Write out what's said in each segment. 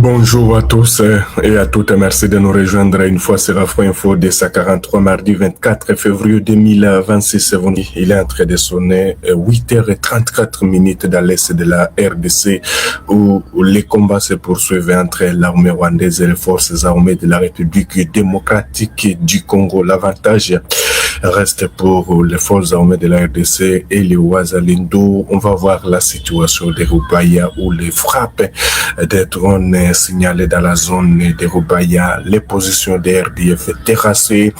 Bonjour à tous et à toutes. Merci de nous rejoindre une fois sur Afro Info de sa 43 mardi 24 février 2026. Il est en train de sonner 8h34 dans l'est de la RDC où les combats se poursuivent entre l'armée rwandaise et les forces armées de la République démocratique du Congo. L'avantage reste pour les forces armées de la RDC et les Wazalendo. On va voir la situation de Rubaya où les frappes des drones signalées dans la zone de Rubaya, les positions des RDF terrassées.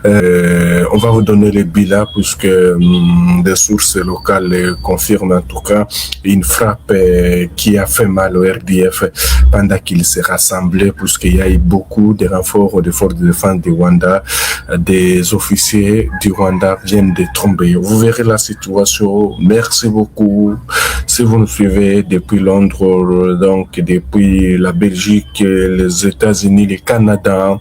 On va vous donner les bilans puisque des sources locales confirment en tout cas une frappe qui a fait mal au RDF pendant qu'il s'est rassemblé puisqu'il y a eu beaucoup de renforts de forces de défense du Rwanda. Des officiers du Rwanda viennent de tomber. Vous verrez la situation. Merci beaucoup. Si vous nous suivez depuis Londres, donc depuis la Belgique, les États-Unis, le Canada,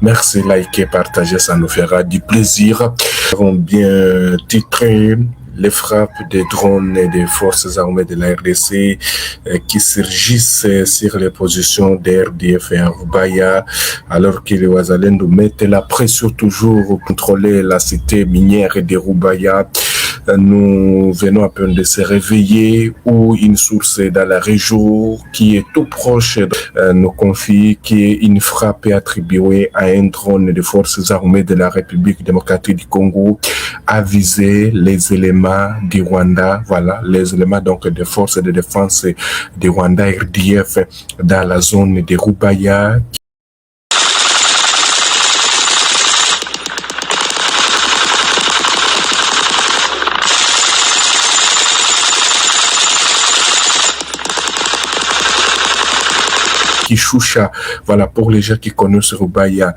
merci, likez, partagez, ça nous fera du plaisir. Nous avons bien titré les frappes des drones et des forces armées de la RDC qui surgissent sur les positions des RDF et à Rubaya, alors que les Wazalendo mettent la pression toujours pour contrôler la cité minière de Rubaya. Nous venons à peine de se réveiller où une source dans la région qui est tout proche nous confie qu'une frappe est attribuée à un drone des forces armées de la République démocratique du Congo a visé les éléments du Rwanda, voilà, les éléments donc des forces de défense du Rwanda RDF dans la zone de Rubaya. Kishusha, voilà, pour les gens qui connaissent Rubaya,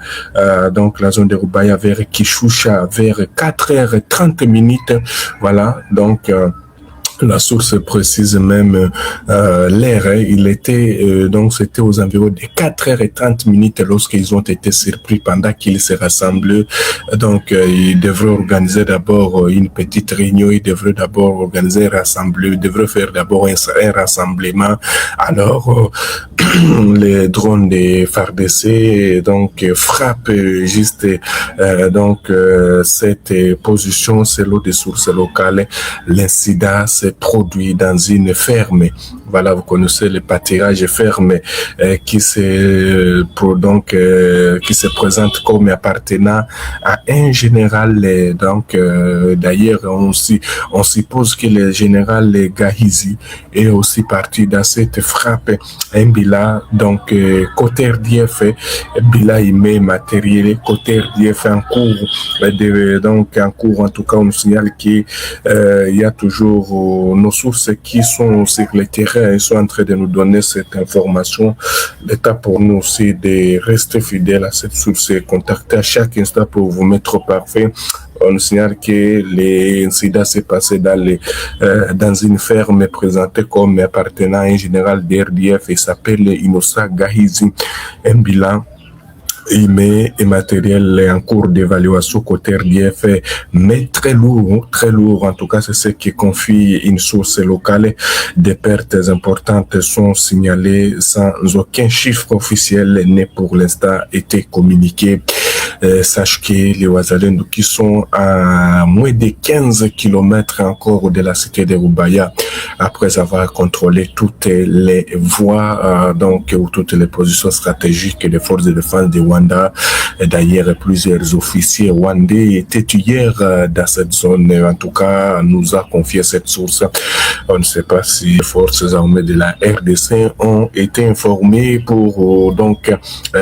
donc la zone de Rubaya vers Kishusha vers 4h30, voilà, donc la source précise même l'heure, il était donc c'était aux environs de 4h30 lorsqu'ils ont été surpris pendant qu'ils se rassemblaient. Donc ils devraient organiser d'abord une petite réunion, ils devraient d'abord organiser un rassemblement, ils devraient faire d'abord un rassemblement. Alors les drones des FARDC donc frappent juste donc cette position selon des sources locales. L'incident s'est produit dans une ferme. Voilà, vous connaissez le pâturage ferme qui se présente comme appartenant à un général. Donc d'ailleurs on suppose que le général Gahizi est aussi parti dans cette frappe. Un bilan donc côté RDF, bilan humain matériel, côté RDF en cours donc en cours, en tout cas on nous signale qu'il y a toujours nos sources qui sont sur le terrain et sont en train de nous donner cette information. L'état pour nous c'est de rester fidèle à cette source et contacter à chaque instant pour vous mettre au parfait. On nous signale que l'incident s'est passé dans une ferme présentée comme appartenant à un général de RDF et s'appelle Innocent Gahizi. Un bilan humain et matériel en cours d'évaluation côté RDF, mais très lourd, en tout cas c'est ce qui confie une source locale. Des pertes importantes sont signalées sans aucun chiffre officiel n'est pour l'instant été communiqué. Sache que les Wazalendo qui sont à moins de 15 km encore de la cité de Rubaya, après avoir contrôlé toutes les voies ou toutes les positions stratégiques des forces de défense de Rwanda. D'ailleurs, plusieurs officiers rwandais étaient hier dans cette zone. En tout cas, nous a confié cette source. On ne sait pas si les forces armées de la RDC ont été informées pour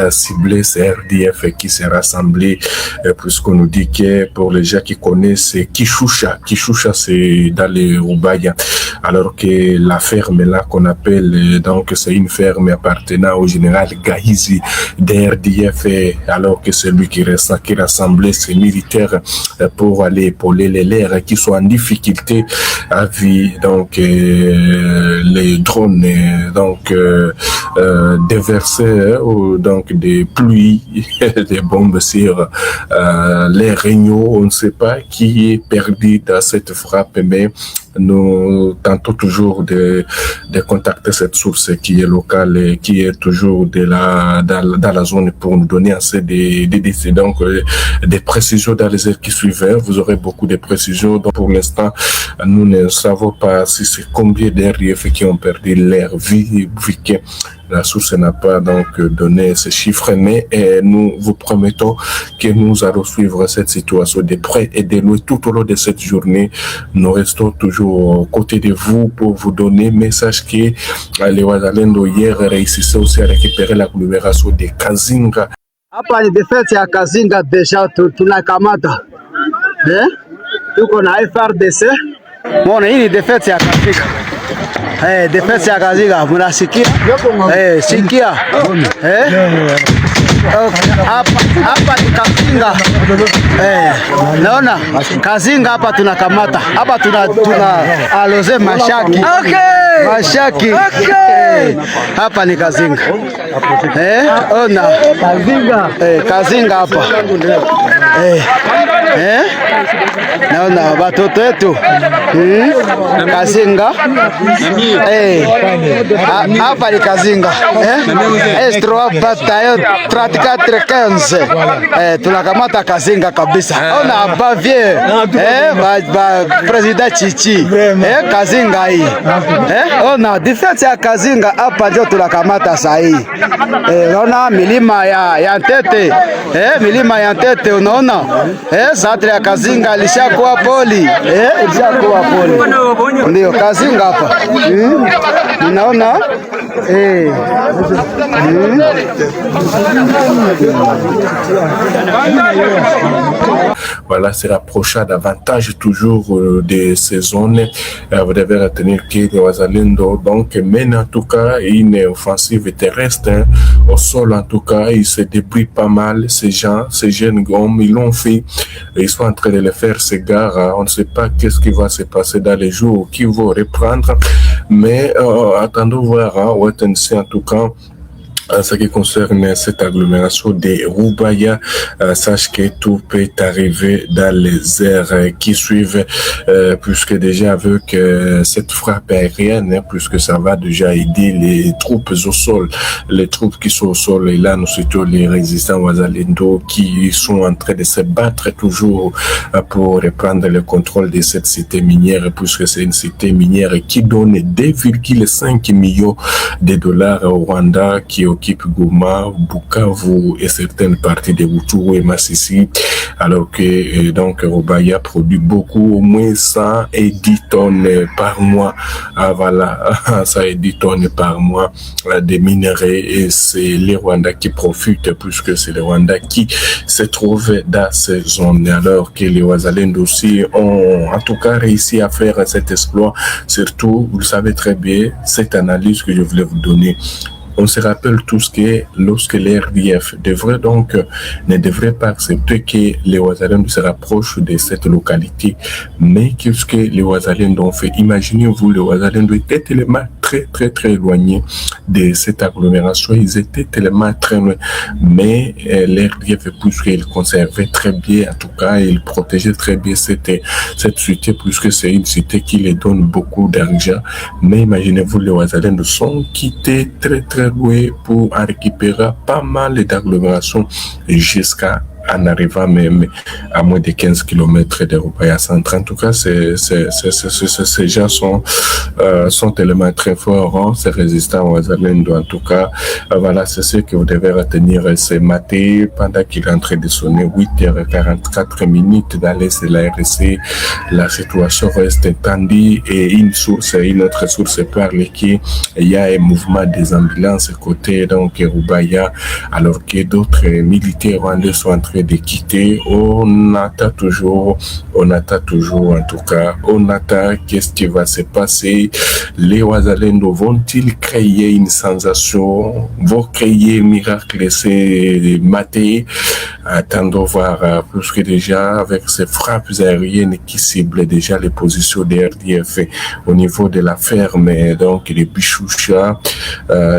cibler ces RDF qui se rassemblent, puisqu'on nous dit que pour les gens qui connaissent, c'est Kishusha. Kishusha, c'est dans les Rubaya. Alors que la ferme là qu'on appelle, donc c'est une ferme appartenant au général Gahizi des RDF, alors que c'est lui qui rassemblait ses militaires pour aller épauler les leurs qui sont en difficulté à vie. Donc les drones déversaient donc des pluies, des bombes sur les réunions. On ne sait pas qui est perdu dans cette frappe, mais nous tentons toujours de contacter cette source qui est locale et qui est toujours dans la zone pour nous donner assez donc, des précisions dans les heures qui suivent. Vous aurez beaucoup de précisions. Donc, pour l'instant, nous ne savons pas si c'est combien d'RIF qui ont perdu leur vie, vu que la source n'a pas donc donné ces chiffres, mais nous vous promettons que nous allons suivre cette situation de près et de loin tout au long de cette journée. Nous restons toujours aux côtés de vous pour vous donner message que les Wazalendo hier réussissaient aussi à récupérer l'agglomération de Kazinga. Hapa ni defense ya Kazinga deja tunakamata. Tuko na FRDC. Mbona hii ni defense ya Kazinga. Defense ya Kazinga mnasikia? Sikia. Hapa ni Kazinga. Naona Kazinga hapa tunakamata. Hapa tuna aloze Mashaki. Okay. Mashaki. Okay. Hapa ni Kazinga. Ona Kazinga. Kazinga hapa. Naona watoto wetu. Kazinga. Hapa ni Kazinga. Estro bataillon 34-15. Tunakamata Kazinga kabisa. Ona Bavier. President Chichi. Kazinga hii. Ona defense ya Kazinga hapa ndio tunakamata sahi. Unaona milima ya Ntete. Milima ya Ntete unaona? Satre ya Kazinga alishakuwa poli. Ilishakuwa poli. Ndio Kazinga hapa. Unaona? Voilà, se rapprocha davantage toujours de ces zones. Vous devez retenir que les Wazalendo donc mènent en tout cas une offensive terrestre au sol. En tout cas, ils se débrouillent pas mal. Ces gens, ces jeunes hommes, ils l'ont fait. Ils sont en train de le faire s'égarer. On ne sait pas qu'est-ce qui va se passer dans les jours qui vont reprendre. Mais attendons voir. En tout cas, en ce qui concerne cette agglomération de Roubaïa, sache que tout peut arriver dans les heures qui suivent, puisque déjà avec cette frappe aérienne, puisque ça va déjà aider les troupes au sol, les troupes qui sont au sol, et là nous citons les résistants Wazalendo qui sont en train de se battre toujours pour reprendre le contrôle de cette cité minière, puisque c'est une cité minière qui donne 2,5 millions de dollars au Rwanda, qui occupe Goma, Bukavu et certaines parties de Buturu et Massissi, alors que donc Roubaïa produit beaucoup, au moins 110 tonnes par mois. Voilà, 110 tonnes par mois de minerais, et c'est les Rwandais qui profitent, puisque c'est les Rwandais qui se trouvent dans ces zones, alors que les Wazalendo aussi ont en tout cas réussi à faire cet exploit. Surtout, vous le savez très bien, cette analyse que je voulais vous donner. On se rappelle tous que lorsque les RDF ne devrait pas accepter que les Wazalendo se rapprochent de cette localité, mais qu'est-ce que les Wazalendo ont fait? Imaginez-vous, les Wazalendo étaient tellement très éloignés de cette agglomération, ils étaient tellement très loin, mais les RDF, puisqu'ils conservaient très bien, en tout cas, ils protégeaient très bien cette cité, puisque c'est une cité qui les donne beaucoup d'argent. Mais imaginez-vous, les Wazalendo sont quittés très loin pour en récupérer pas mal d'agglomérations jusqu'à en arrivant même à moins de 15 km de Roubaïa Centre. En tout cas, ces gens sont tellement très forts, ces résistants Wazalendo. En tout cas, voilà, c'est ce que vous devez retenir ce matin pendant qu'il est en train de sonner 8h44 dans l'est de la RDC. La situation reste tendue et une autre source parle qu'il y a un mouvement des ambulances côté donc Roubaïa, alors que d'autres militaires rwandais sont en train de quitter. On attend toujours, en tout cas, on attend qu'est-ce qui va se passer. Les Wazalendo vont-ils créer une sensation, vont créer un miracle, c'est maté? Attendons voir, puisque déjà avec ces frappes aériennes qui ciblent déjà les positions des RDF au niveau de la ferme, donc les Bichoucha,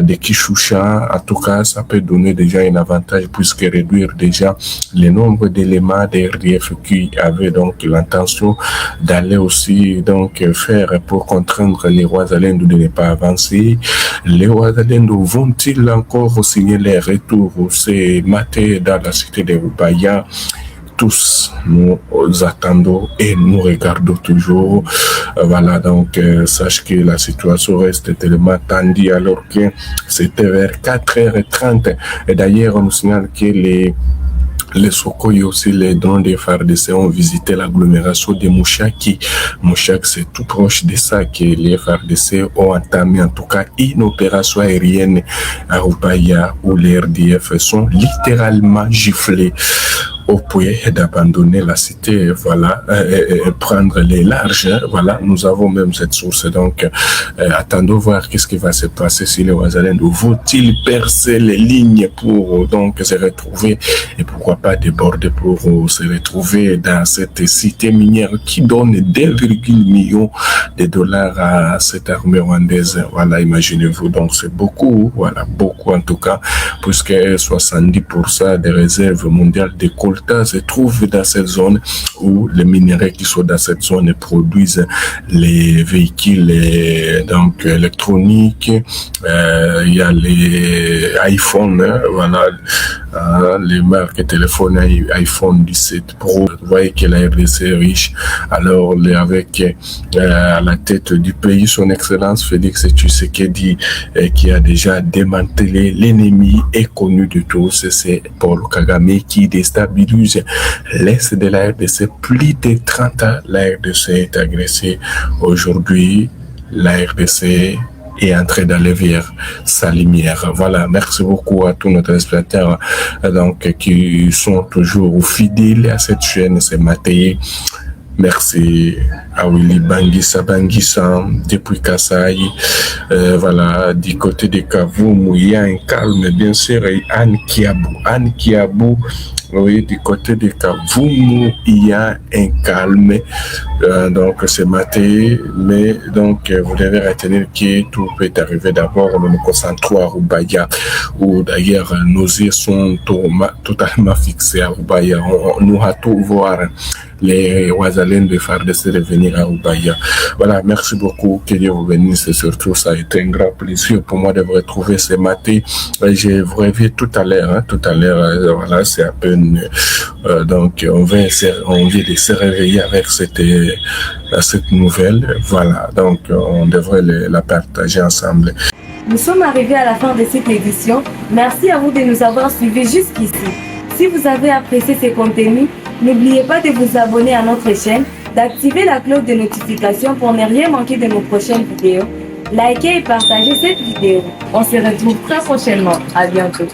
des Kichoucha, en tout cas, ça peut donner déjà un avantage puisque réduire déjà le nombre d'éléments des RDF qui avaient donc l'intention d'aller aussi donc faire pour contraindre les Ouazalendou de ne pas avancer. Les Ouazalendou vont-ils encore signer les retours? C'est maté dans la cité de Roubaïa. Tous nous attendons et nous regardons toujours. Voilà, donc sache que la situation reste tellement tendue alors que c'était vers 4h30. Et d'ailleurs, on nous signale que les Sokoy aussi, les drones des FARDC ont visité l'agglomération de Mouchaki. Mouchaki, c'est tout proche de ça que les FARDC ont entamé en tout cas une opération aérienne à Roubaïa où les RDF sont littéralement giflés au point d'abandonner la cité, voilà, et prendre les larges, voilà, nous avons même cette source, donc attendons voir qu'est-ce qui va se passer si les Ouazalendou vont-ils percer les lignes pour donc se retrouver et pourquoi pas déborder pour se retrouver dans cette cité minière qui donne 2,1 millions de dollars à cette armée rwandaise, voilà, imaginez-vous, donc c'est beaucoup, voilà, beaucoup en tout cas, puisque 70% des réserves mondiales de coltan se trouvent dans cette zone où les minerais qui sont dans cette zone produisent les véhicules donc électroniques, il y a les iPhone, voilà, les marques de téléphone iPhone 17 Pro. Vous voyez que la RDC est riche. Alors avec à la tête du pays son excellence Félix Tshisekedi qui a déjà démantelé l'ennemi est connu de tous, c'est Paul Kagame qui déstabilise l'Est de la RDC. Plus de 30 ans, la RDC est agressée. Aujourd'hui, la RDC est en train d'aller vers sa lumière. Voilà, merci beaucoup à tous nos téléspectateurs donc, qui sont toujours fidèles à cette chaîne, c'est Matéi. Merci à Willy Bangissa depuis Kassai. Voilà, du côté de Kavumu, il y a un calme, bien sûr, et Anne Kiabou. Oui, du côté de Kavumu, il y a un calme. Donc, c'est maté, mais donc, vous devez retenir que tout peut arriver. D'abord, nous nous concentrons à Roubaïa, où d'ailleurs, nos yeux sont totalement fixés à Roubaïa. Nous allons voir les Ouazalendou de FARDC de venir à Roubaïa. Voilà, merci beaucoup, que Dieu vous bénisse, et surtout, ça a été un grand plaisir pour moi de vous retrouver ce matin. Je vous reviens tout à l'heure, voilà, c'est à peine, donc, on vient de se réveiller avec cette nouvelle, voilà, donc, on devrait la partager ensemble. Nous sommes arrivés à la fin de cette édition. Merci à vous de nous avoir suivis jusqu'ici. Si vous avez apprécié ces contenus, n'oubliez pas de vous abonner à notre chaîne, d'activer la cloche de notification pour ne rien manquer de nos prochaines vidéos. Likez et partagez cette vidéo. On se retrouve très prochainement. À bientôt.